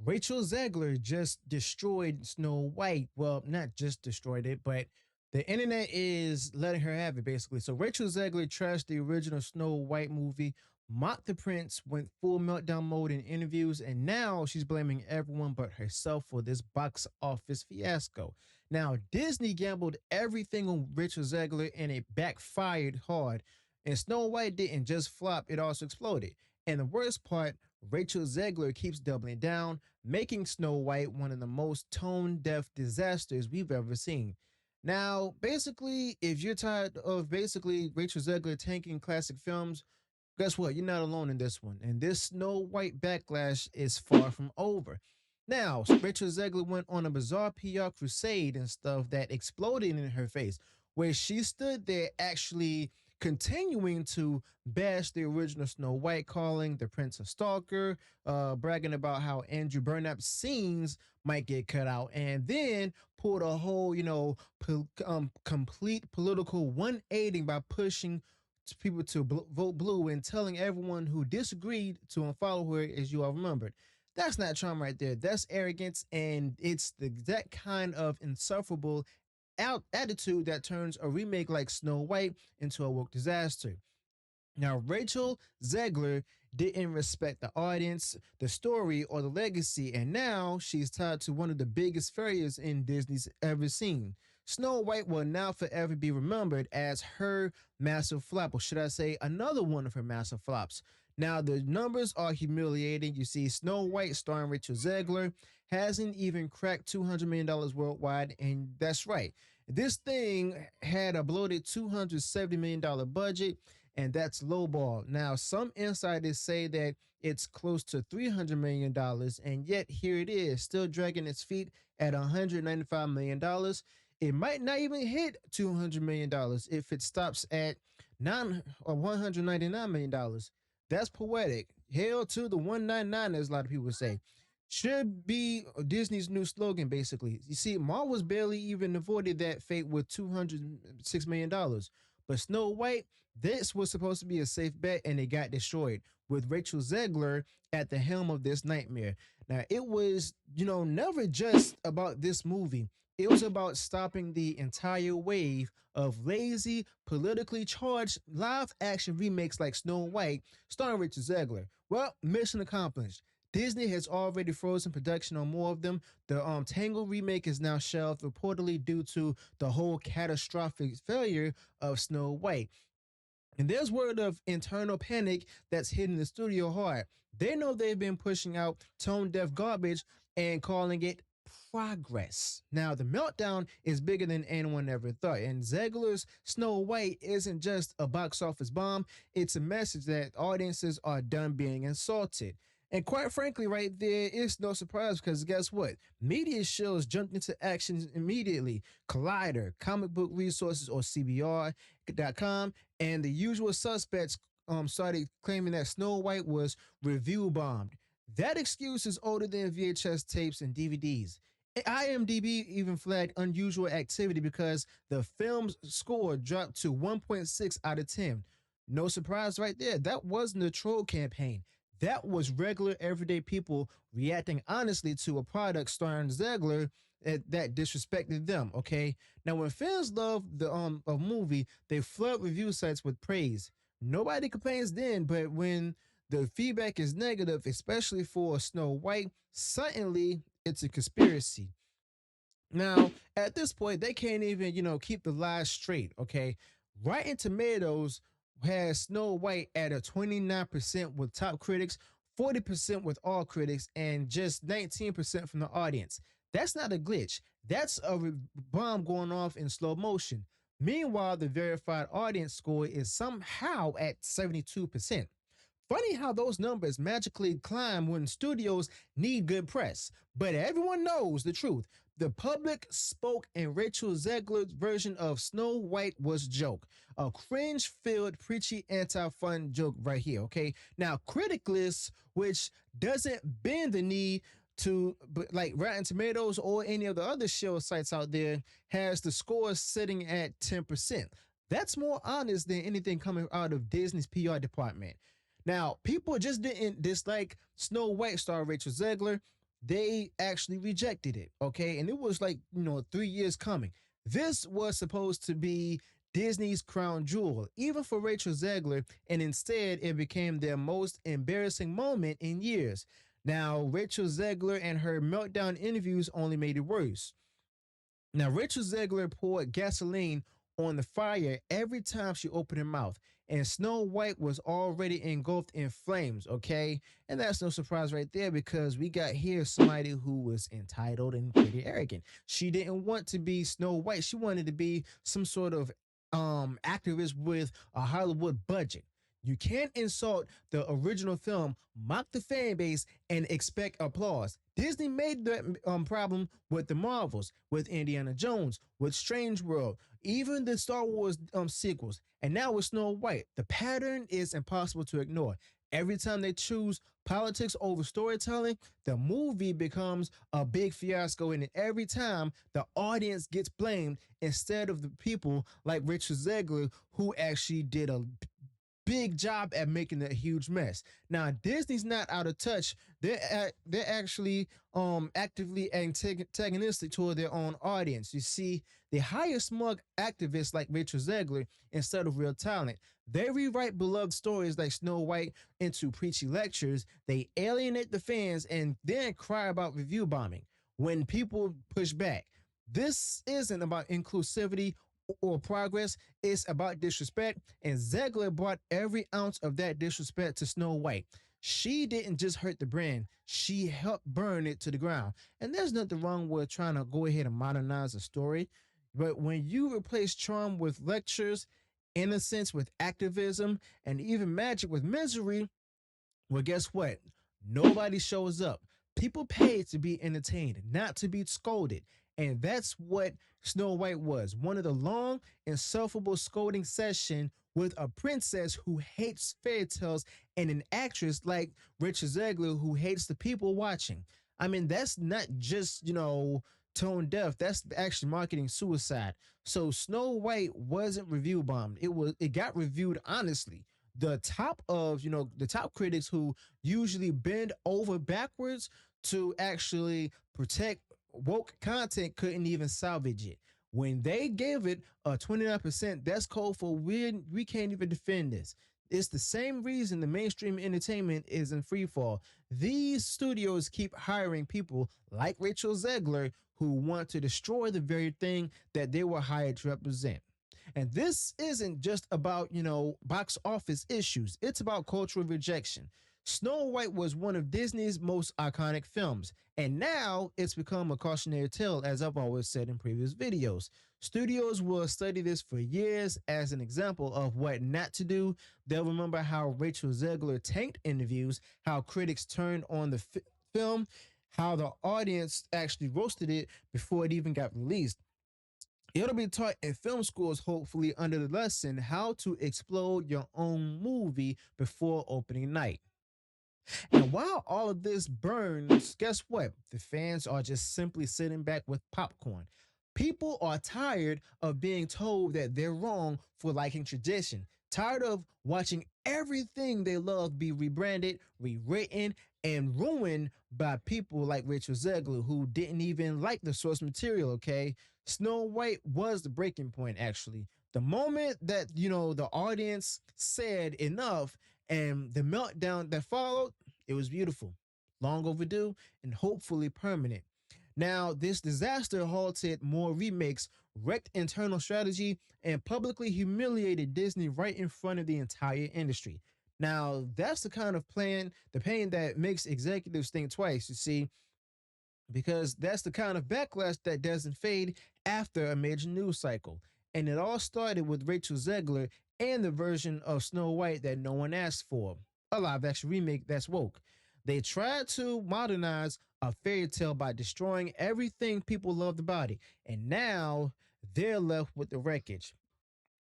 Rachel Zegler just destroyed Snow White. Well, not just destroyed it, but the internet is letting her have it basically. So Rachel Zegler trashed the original Snow White movie, mocked the prince, went full meltdown mode in interviews, and now she's blaming everyone but herself for this box office fiasco. Now, Disney gambled everything on Rachel Zegler and it backfired hard. And Snow White didn't just flop, it also exploded. And the worst part, Rachel Zegler keeps doubling down, making Snow White one of the most tone deaf disasters we've ever seen. Now, basically, if you're tired of basically Rachel Zegler tanking classic films, guess what? You're not alone in this one. And this Snow White backlash is far from over. Now, Rachel Zegler went on a bizarre PR crusade and stuff that exploded in her face, where she stood there actually continuing to bash the original Snow White, calling the prince a stalker, bragging about how Andrew Burnap's scenes might get cut out, and then pulled a whole, complete political 180 by pushing people to vote blue and telling everyone who disagreed to unfollow her, as you all remembered. That's not charm right there. That's arrogance, and it's the exact kind of insufferable attitude that turns a remake like Snow White into a woke disaster. Now, Rachel Zegler didn't respect the audience, the story, or the legacy, and now she's tied to one of the biggest failures in Disney's ever seen. Snow White will now forever be remembered as her massive flop, or should I say, another one of her massive flops. Now, the numbers are humiliating. You see, Snow White, starring Rachel Zegler, hasn't even cracked $200 million worldwide, and that's right. This thing had a bloated $270 million budget, and that's lowball. Now, some insiders say that it's close to $300 million, and yet here it is, still dragging its feet at $195 million. It might not even hit $200 million if it stops at $199 million. That's poetic. Hail to the 199, as a lot of people say. Should be Disney's new slogan, basically. You see, Marvel's barely even avoided that fate with $206 million. But Snow White, this was supposed to be a safe bet, and it got destroyed with Rachel Zegler at the helm of this nightmare. Now, it was, never just about this movie. It was about stopping the entire wave of lazy, politically charged live action remakes like Snow White, starring Rachel Zegler. Well, mission accomplished. Disney has already frozen production on more of them. The Tangle remake is now shelved, reportedly due to the whole catastrophic failure of Snow White. And there's word of internal panic that's hitting the studio hard. They know they've been pushing out tone deaf garbage and calling it progress. Now, the meltdown is bigger than anyone ever thought. And Zegler's Snow White isn't just a box office bomb, it's a message that audiences are done being insulted. And quite frankly, right there, it's no surprise because guess what? Media shows jumped into action immediately. Collider, Comic Book Resources, or CBR.com, and the usual suspects started claiming that Snow White was review bombed. That excuse is older than VHS tapes and DVDs. IMDb even flagged unusual activity because the film's score dropped to 1.6 out of 10. No surprise right there. That wasn't a troll campaign. That was regular everyday people reacting honestly to a product starring Zegler that disrespected them. Okay, now when fans love the a movie, they flood review sites with praise. Nobody complains then, but when the feedback is negative, especially for Snow White, suddenly it's a conspiracy. Now, at this point, they can't even, keep the lies straight, okay? Rotten Tomatoes has Snow White at a 29% with top critics, 40% with all critics, and just 19% from the audience. That's not a glitch. That's a bomb going off in slow motion. Meanwhile, the verified audience score is somehow at 72%. Funny how those numbers magically climb when studios need good press. But everyone knows the truth. The public spoke, and Rachel Zegler's version of Snow White was a joke. A cringe filled, preachy, anti fun joke right here, okay? Now, Criticlist, which doesn't bend the knee to like Rotten Tomatoes or any of the other show sites out there, has the score sitting at 10%. That's more honest than anything coming out of Disney's PR department. Now, people just didn't dislike Snow White star Rachel Zegler. they actually rejected it. Okay. And it was like, 3 years coming. This was supposed to be Disney's crown jewel, even for Rachel Zegler, and instead it became their most embarrassing moment in years. Now, Rachel Zegler and her meltdown interviews only made it worse. Now, Rachel Zegler poured gasoline on the fire every time she opened her mouth, and Snow White was already engulfed in flames, okay? And that's no surprise right there because we got here somebody who was entitled and pretty arrogant. She didn't want to be Snow White. She wanted to be some sort of activist with a Hollywood budget. You can't insult the original film, mock the fan base, and expect applause. Disney made that problem with the Marvels, with Indiana Jones, with Strange World, even the Star Wars sequels, and now with Snow White. The pattern is impossible to ignore. Every time they choose politics over storytelling, the movie becomes a big fiasco, and every time the audience gets blamed instead of the people like Richard Zegler, who actually did a big job at making a huge mess. Now Disney's not out of touch. They're actually actively antagonistic toward their own audience. You see, they hire smug activists like Rachel Zegler instead of real talent. They rewrite beloved stories like Snow White into preachy lectures. They alienate the fans and then cry about review bombing when people push back. This isn't about inclusivity or progress. It's about disrespect, and Zegler brought every ounce of that disrespect to Snow White. She didn't just hurt the brand, she helped burn it to the ground. And there's nothing wrong with trying to go ahead and modernize a story, but when you replace charm with lectures, innocence with activism, and even magic with misery, well, guess what? Nobody shows up. People pay to be entertained, not to be scolded. And that's what Snow White was, one of the long, insufferable scolding session with a princess who hates fairy tales and an actress like Richard Zegler who hates the people watching. I mean, that's not just, tone deaf. That's actually marketing suicide. So Snow White wasn't review bombed. It got reviewed honestly. The top critics who usually bend over backwards to actually protect woke content couldn't even salvage it. When they gave it a 29%, that's code for we can't even defend this. It's the same reason the mainstream entertainment is in free fall. These studios keep hiring people like Rachel Zegler who want to destroy the very thing that they were hired to represent. And this isn't just about, box office issues, it's about cultural rejection. Snow White was one of Disney's most iconic films, and now it's become a cautionary tale, as I've always said in previous videos. Studios will study this for years as an example of what not to do. They'll remember how Rachel Zegler tanked interviews, how critics turned on the film, how the audience actually roasted it before it even got released. It'll be taught in film schools, hopefully, under the lesson how to explode your own movie before opening night. And while all of this burns, guess what? The fans are just simply sitting back with popcorn. People are tired of being told that they're wrong for liking tradition, tired of watching everything they love be rebranded, rewritten, and ruined by people like Rachel Zegler, who didn't even like the source material, okay? Snow White was the breaking point, actually. The moment that, the audience said enough and the meltdown that followed, it was beautiful, long overdue, and hopefully permanent. Now, this disaster halted more remakes, wrecked internal strategy, and publicly humiliated Disney right in front of the entire industry. Now, that's the kind of the pain that makes executives think twice, you see, because that's the kind of backlash that doesn't fade after a major news cycle. And it all started with Rachel Zegler and the version of Snow White that no one asked for, a live action remake that's woke. They tried to modernize a fairy tale by destroying everything people loved about it, and now they're left with the wreckage.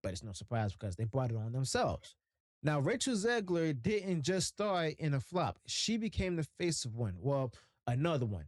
But it's no surprise because they brought it on themselves. Now, Rachel Zegler didn't just star in a flop, she became the face of one. Well, another one.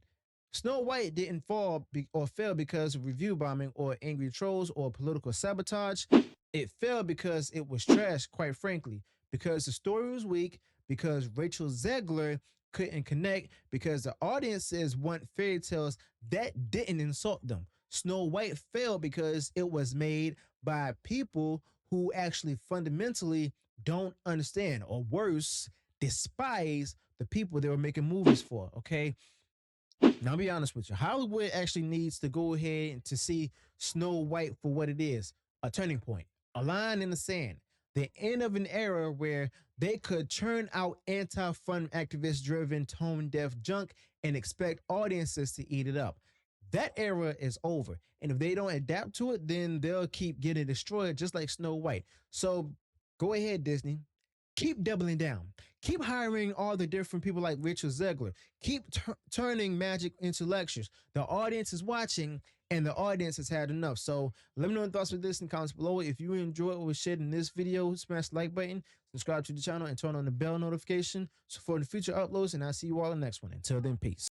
Snow White didn't or fail because of review bombing or angry trolls or political sabotage. It failed because it was trash, quite frankly, because the story was weak, because Rachel Zegler couldn't connect because the audiences want fairy tales that didn't insult them. Snow White failed because it was made by people who actually fundamentally don't understand, or worse, despise the people they were making movies for. Okay, now, I'll be honest with you. Hollywood actually needs to go ahead and to see Snow White for what it is, a turning point, a line in the sand, the end of an era where they could churn out anti-fun activist driven tone deaf junk and expect audiences to eat it up. That era is over. And if they don't adapt to it, then they'll keep getting destroyed just like Snow White. So go ahead, Disney. Keep doubling down. Keep hiring all the different people like Rachel Zegler. Keep turning magic into lectures. The audience is watching, and the audience has had enough. So let me know your thoughts with this in the comments below. If you enjoyed what was shared in this video, smash the like button, subscribe to the channel, and turn on the bell notification for the future uploads. And I'll see you all in the next one. Until then, peace.